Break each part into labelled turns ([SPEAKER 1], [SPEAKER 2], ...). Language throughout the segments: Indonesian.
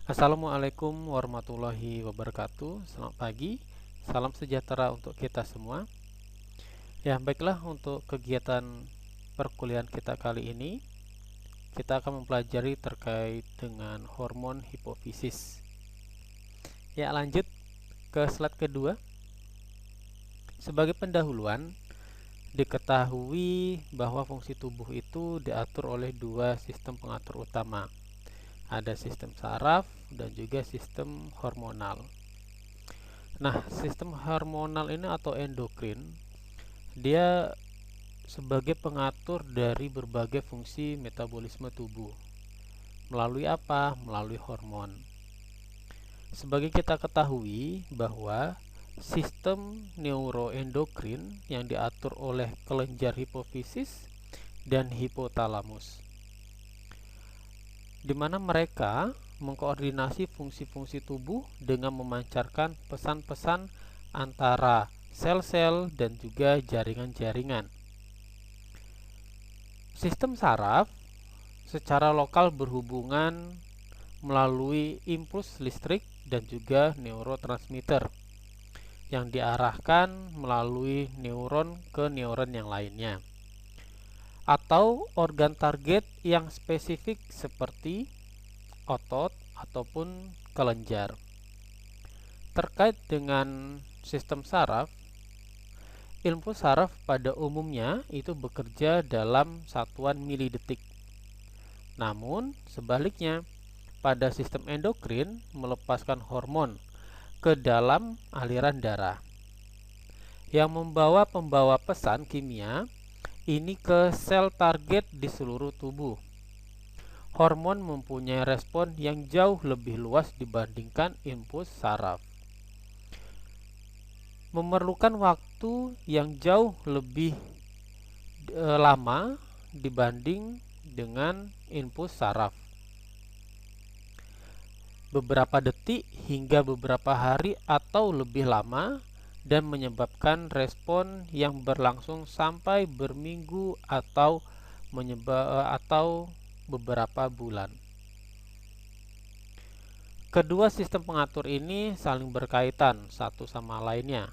[SPEAKER 1] Assalamualaikum warahmatullahi wabarakatuh. Selamat pagi, salam sejahtera untuk kita semua. Ya, baiklah, untuk kegiatan perkuliahan kita kali ini, kita akan mempelajari terkait dengan hormon hipofisis. Ya, lanjut ke slide kedua. Sebagai pendahuluan, diketahui bahwa fungsi tubuh itu diatur oleh dua sistem pengatur utama. Ada sistem saraf dan juga sistem hormonal. Nah, sistem hormonal ini atau endokrin, dia sebagai pengatur dari berbagai fungsi metabolisme tubuh. Melalui apa? Melalui hormon. Sebagai kita ketahui bahwa sistem neuroendokrin yang diatur oleh kelenjar hipofisis dan hipotalamus, di mana mereka mengkoordinasi fungsi-fungsi tubuh dengan memancarkan pesan-pesan antara sel-sel dan juga jaringan-jaringan. Sistem saraf secara lokal berhubungan melalui impuls listrik dan juga neurotransmitter yang diarahkan melalui neuron ke neuron yang lainnya, atau organ target yang spesifik seperti otot ataupun kelenjar. Terkait dengan sistem saraf, ilmu saraf pada umumnya itu bekerja dalam satuan milidetik. Namun, sebaliknya, pada sistem endokrin melepaskan hormon ke dalam aliran darah yang membawa pembawa pesan kimia ini ke sel target di seluruh tubuh. Hormon mempunyai respon yang jauh lebih luas dibandingkan impuls saraf. Memerlukan waktu yang jauh lebih lama dibanding dengan impuls saraf. Beberapa detik hingga beberapa hari atau lebih lama, dan menyebabkan respon yang berlangsung sampai berminggu atau beberapa bulan. Kedua sistem pengatur ini saling berkaitan satu sama lainnya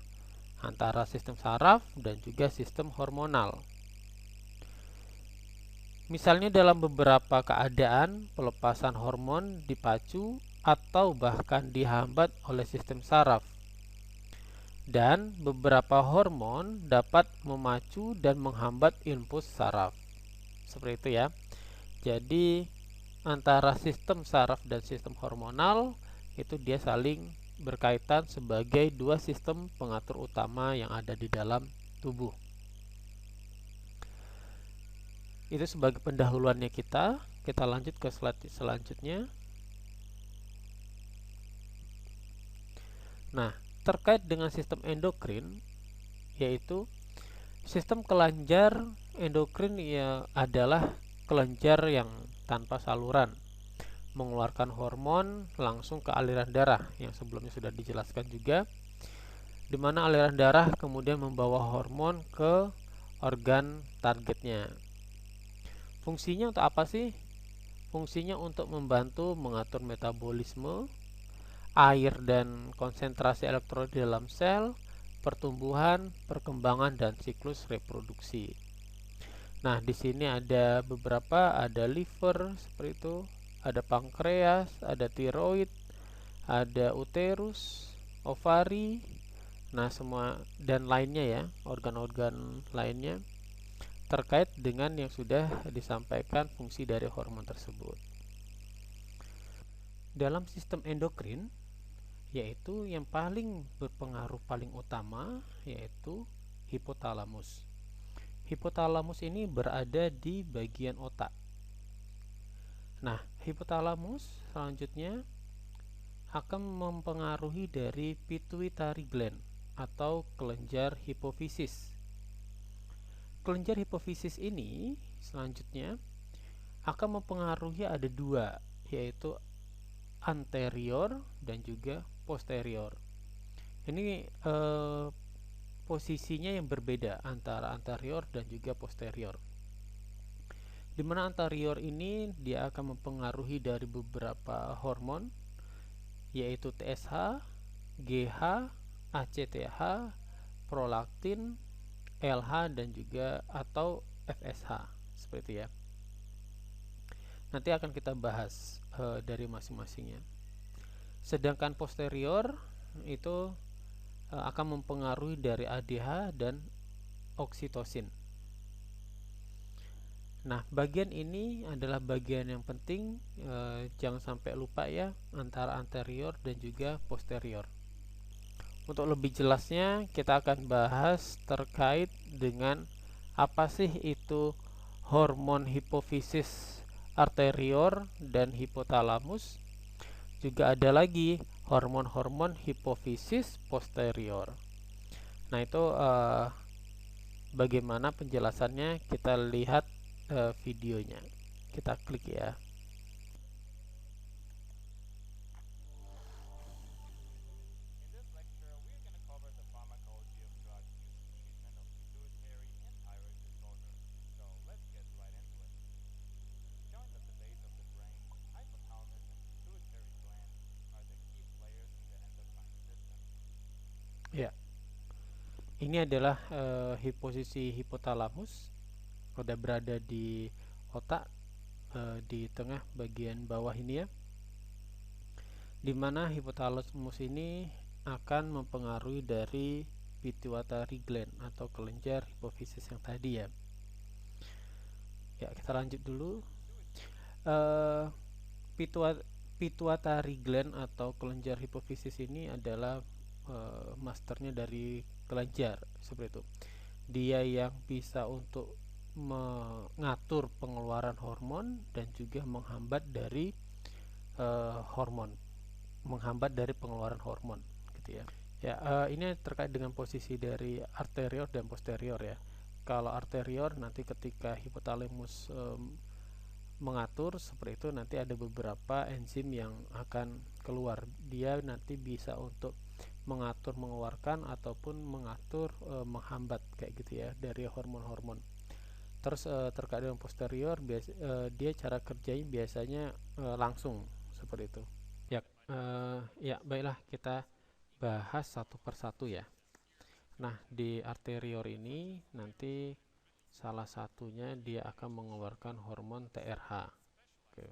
[SPEAKER 1] antara sistem saraf dan juga sistem hormonal. Misalnya dalam beberapa keadaan pelepasan hormon dipacu atau bahkan dihambat oleh sistem saraf. Dan beberapa hormon dapat memacu dan menghambat impuls saraf. Seperti itu ya. Jadi antara sistem saraf dan sistem hormonal itu dia saling berkaitan sebagai dua sistem pengatur utama yang ada di dalam tubuh. Itu sebagai pendahuluannya kita. Kita lanjut ke slide selanjutnya. Nah, terkait dengan sistem endokrin, yaitu sistem kelenjar endokrin ya adalah kelenjar yang tanpa saluran, mengeluarkan hormon langsung ke aliran darah yang sebelumnya sudah dijelaskan juga, di mana aliran darah kemudian membawa hormon ke organ targetnya. Fungsinya untuk apa sih? Fungsinya untuk membantu mengatur metabolisme, air dan konsentrasi elektrolit dalam sel, pertumbuhan, perkembangan dan siklus reproduksi. Nah, di sini ada beberapa, ada liver seperti itu, ada pankreas, ada tiroid, ada uterus, ovari, nah semua dan lainnya ya, organ-organ lainnya terkait dengan yang sudah disampaikan fungsi dari hormon tersebut. Dalam sistem endokrin, yaitu yang paling berpengaruh paling utama yaitu hipotalamus. Hipotalamus ini berada di bagian otak. Nah, hipotalamus selanjutnya akan mempengaruhi dari pituitary gland atau kelenjar hipofisis. Kelenjar hipofisis ini selanjutnya akan mempengaruhi ada dua, yaitu anterior dan juga posterior. Ini posisinya yang berbeda antara anterior dan juga posterior. Di mana anterior ini dia akan mempengaruhi dari beberapa hormon yaitu TSH, GH, ACTH, prolaktin, LH dan juga atau FSH seperti itu ya. Nanti akan kita bahas dari masing-masingnya. Sedangkan posterior itu akan mempengaruhi dari ADH dan oksitosin. Nah, bagian ini adalah bagian yang penting, jangan sampai lupa ya, antara anterior dan juga posterior. Untuk lebih jelasnya, kita akan bahas terkait dengan apa sih itu hormon hipofisis arterior dan hipotalamus. Juga ada lagi hormon-hormon hipofisis posterior. Nah, itu bagaimana penjelasannya, kita lihat videonya. Kita klik ya. Ya, ini adalah posisi hipotalamus, udah berada di otak, di tengah bagian bawah ini ya, dimana hipotalamus ini akan mempengaruhi dari pituitary gland atau kelenjar hipofisis yang tadi ya. Ya, kita lanjut dulu. uh, Pituitary gland atau kelenjar hipofisis ini adalah masternya dari kelenjar seperti itu. Dia yang bisa untuk mengatur pengeluaran hormon dan juga menghambat dari hormon, menghambat dari pengeluaran hormon, gitu ya. Ya, ini terkait dengan posisi dari arterior dan posterior ya. Kalau arterior nanti ketika hipotalamus mengatur seperti itu, nanti ada beberapa enzim yang akan keluar. Dia nanti bisa untuk mengatur mengeluarkan ataupun mengatur menghambat kayak gitu ya dari hormon-hormon. Terus terkait dengan posterior, dia cara kerjanya biasanya langsung seperti itu. Ya, ya baiklah, kita bahas satu persatu ya. Nah, di arterior ini nanti salah satunya dia akan mengeluarkan hormon TRH. Oke.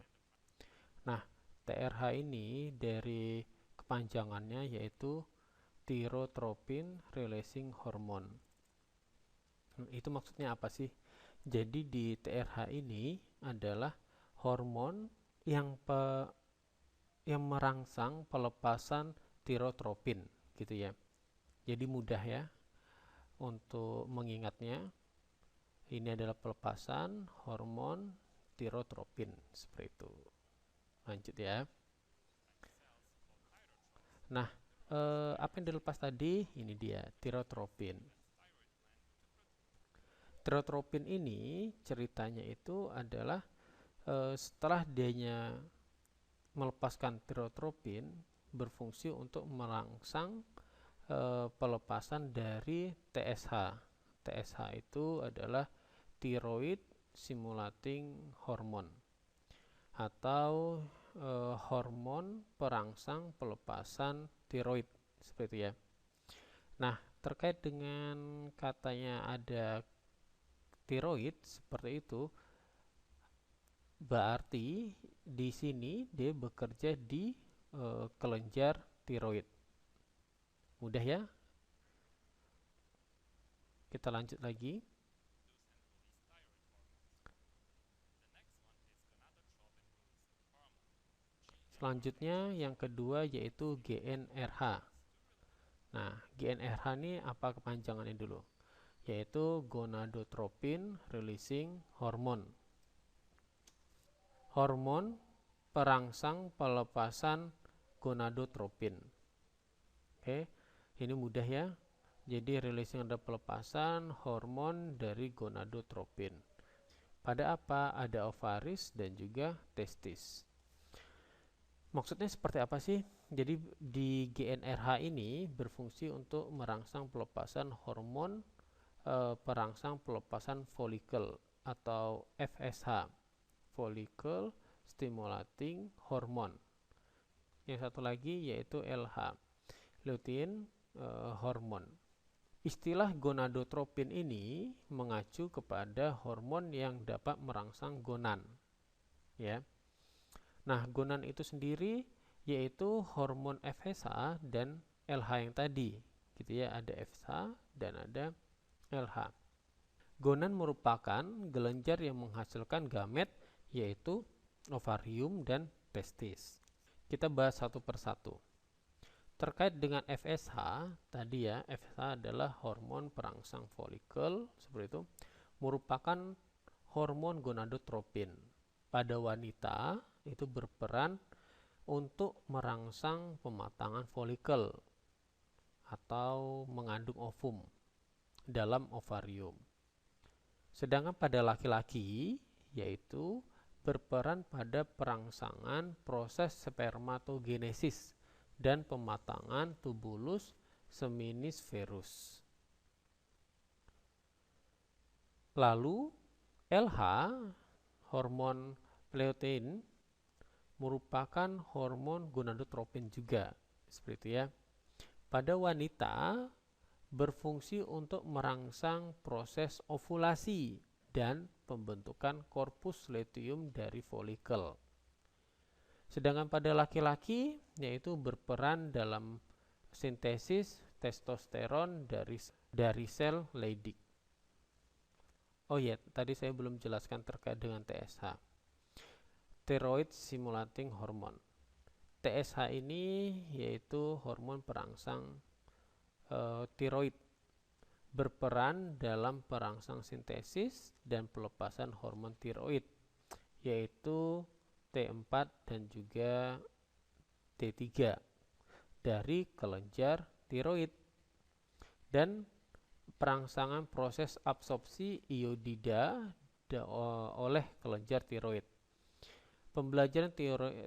[SPEAKER 1] Nah, TRH ini dari kepanjangannya yaitu Thyrotropin Releasing Hormone. Itu maksudnya apa sih? Jadi di TRH ini adalah hormon yang merangsang pelepasan tirotropin gitu ya. Jadi mudah ya untuk mengingatnya. Ini adalah pelepasan hormon tirotropin seperti itu. Lanjut ya. Nah, apa yang dilepas tadi? Ini dia tirotropin. Tirotropin ini ceritanya itu adalah setelah dianya melepaskan tirotropin, berfungsi untuk merangsang pelepasan dari TSH. TSH itu adalah thyroid stimulating hormone atau hormon perangsang pelepasan tiroid seperti itu ya. Nah, terkait dengan katanya ada tiroid seperti itu, berarti di sini dia bekerja di kelenjar tiroid. Mudah ya? Kita lanjut lagi. Selanjutnya yang kedua yaitu GnRH. Nah, GnRH ini apa kepanjangannya dulu? Yaitu gonadotropin releasing hormone. Hormon perangsang pelepasan gonadotropin. Oke, ini mudah ya. Jadi releasing ada pelepasan hormon dari gonadotropin. Pada apa? Ada ovaris dan juga testis. Maksudnya seperti apa sih? Jadi di GnRH ini berfungsi untuk merangsang pelepasan hormon perangsang pelepasan folikel atau FSH, follicle stimulating hormone, Yang satu lagi yaitu LH, lutein hormon. Istilah gonadotropin ini mengacu kepada hormon yang dapat merangsang gonan, ya. Nah, gonan itu sendiri yaitu hormon FSH dan LH yang tadi, gitu ya. Ada FSH dan ada LH. Gonan merupakan kelenjar yang menghasilkan gamet, yaitu ovarium dan testis. Kita bahas satu persatu. Terkait dengan FSH, tadi ya, FSH adalah hormon perangsang folikel, seperti itu, merupakan hormon gonadotropin. Pada wanita, itu berperan untuk merangsang pematangan folikel atau mengandung ovum dalam ovarium. Sedangkan pada laki-laki, yaitu berperan pada perangsangan proses spermatogenesis dan pematangan tubulus seminisferus. Lalu LH, hormon lutein, merupakan hormon gonadotropin juga, seperti itu ya. Pada wanita berfungsi untuk merangsang proses ovulasi dan pembentukan korpus luteum dari folikel. Sedangkan pada laki-laki, yaitu berperan dalam sintesis testosteron dari sel Leydig. Oh ya, tadi saya belum jelaskan terkait dengan TSH. Thyroid stimulating hormone. TSH ini yaitu hormon perangsang tiroid, berperan dalam perangsang sintesis dan pelepasan hormon tiroid, yaitu T4 dan juga T3 dari kelenjar tiroid, dan perangsangan proses absorpsi iodida oleh kelenjar tiroid. Pembelajaran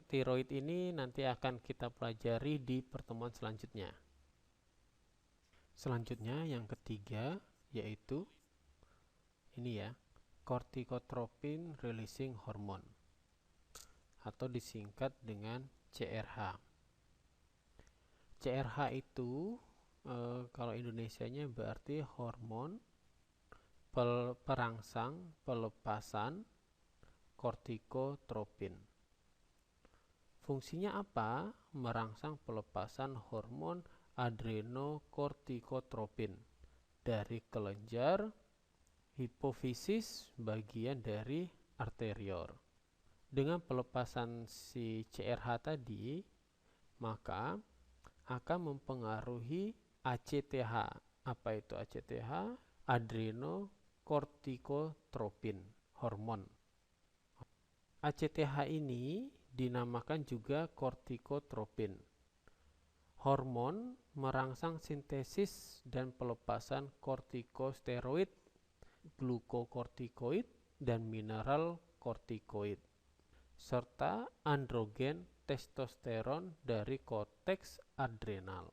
[SPEAKER 1] tiroid ini nanti akan kita pelajari di pertemuan selanjutnya. Selanjutnya yang ketiga yaitu ini ya, corticotropin releasing hormone atau disingkat dengan CRH. CRH itu kalau Indonesianya berarti hormon perangsang pelepasan kortikotropin. Fungsinya apa? Merangsang pelepasan hormon adrenokortikotropin dari kelenjar hipofisis bagian dari arterior. Dengan pelepasan si CRH tadi, maka akan mempengaruhi ACTH. Apa itu ACTH? Adrenokortikotropin hormon. ACTH ini dinamakan juga kortikotropin. Hormon merangsang sintesis dan pelepasan kortikosteroid, glukokortikoid, dan mineral kortikoid, serta androgen testosteron dari korteks adrenal.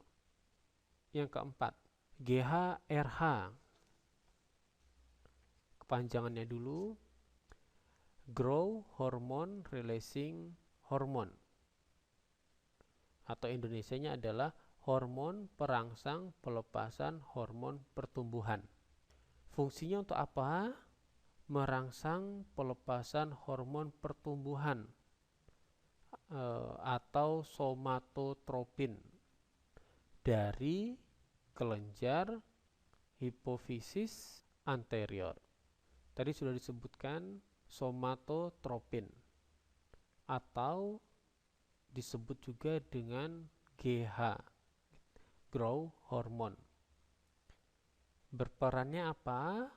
[SPEAKER 1] Yang keempat, GHRH. Kepanjangannya dulu, Growth Hormone Releasing Hormone, atau Indonesianya adalah hormon perangsang pelepasan hormon pertumbuhan. Fungsinya untuk apa? Merangsang pelepasan hormon pertumbuhan atau somatotropin dari kelenjar hipofisis anterior. Tadi sudah disebutkan somatotropin atau disebut juga dengan GH, growth hormone. Berperannya apa?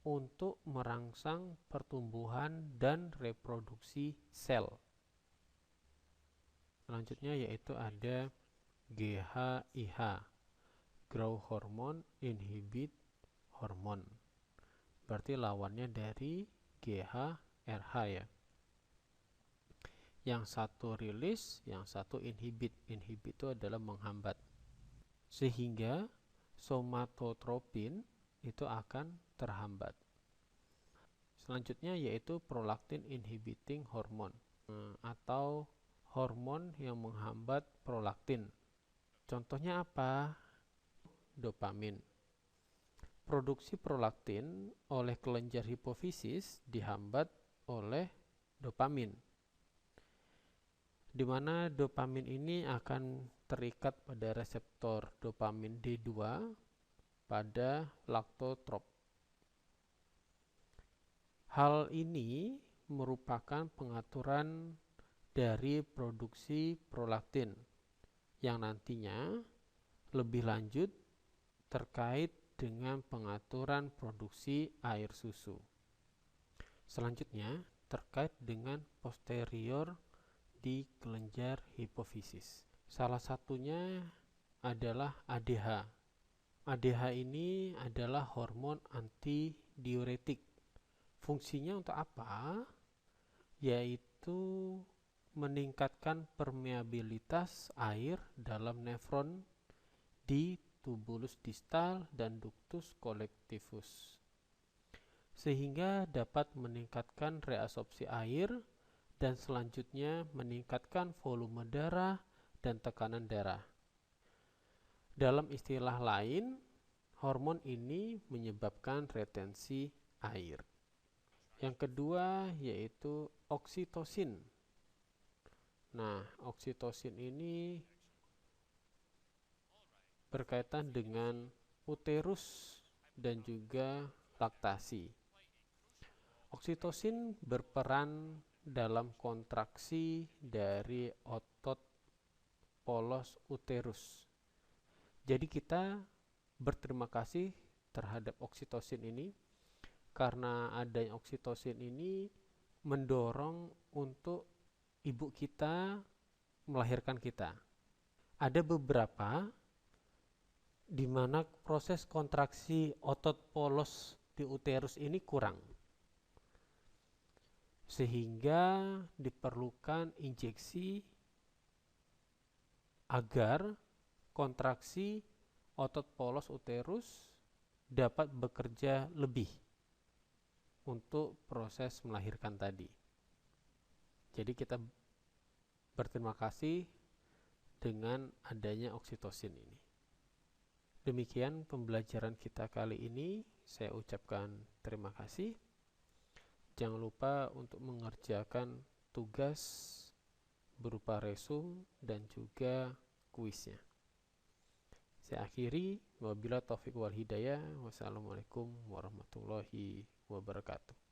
[SPEAKER 1] Untuk merangsang pertumbuhan dan reproduksi sel. Selanjutnya yaitu ada GHIH, growth hormone inhibit hormone. Berarti lawannya dari GHRH ya. Yang satu rilis, yang satu inhibit. Inhibit itu adalah menghambat. Sehingga somatotropin itu akan terhambat. Selanjutnya yaitu prolaktin inhibiting hormone atau hormon yang menghambat prolaktin. Contohnya apa? Dopamin. Produksi prolaktin oleh kelenjar hipofisis dihambat oleh dopamin, di mana dopamin ini akan terikat pada reseptor dopamin D2 pada laktotrop. Hal ini merupakan pengaturan dari produksi prolaktin yang nantinya lebih lanjut terkait dengan pengaturan produksi air susu. Selanjutnya, terkait dengan posterior di kelenjar hipofisis. Salah satunya adalah ADH. ADH ini adalah hormon antidiuretik. Fungsinya untuk apa? Yaitu meningkatkan permeabilitas air dalam nefron di tubulus distal dan ductus collectivus, sehingga dapat meningkatkan reabsorpsi air dan selanjutnya meningkatkan volume darah dan tekanan darah. Dalam istilah lain, hormon ini menyebabkan retensi air. Yang kedua yaitu oksitosin. Nah, oksitosin ini berkaitan dengan uterus dan juga laktasi. Oksitosin berperan dalam kontraksi dari otot polos uterus. Jadi kita berterima kasih terhadap oksitosin ini karena adanya oksitosin ini mendorong untuk ibu kita melahirkan kita. Ada beberapa di mana proses kontraksi otot polos di uterus ini kurang, sehingga diperlukan injeksi agar kontraksi otot polos uterus dapat bekerja lebih untuk proses melahirkan tadi. Jadi kita berterima kasih dengan adanya oksitosin ini. Demikian pembelajaran kita kali ini. Saya ucapkan terima kasih. Jangan lupa untuk mengerjakan tugas berupa resum dan juga kuisnya. Saya akhiri. Wabillahi taufiq wal hidayah. Wassalamualaikum warahmatullahi wabarakatuh.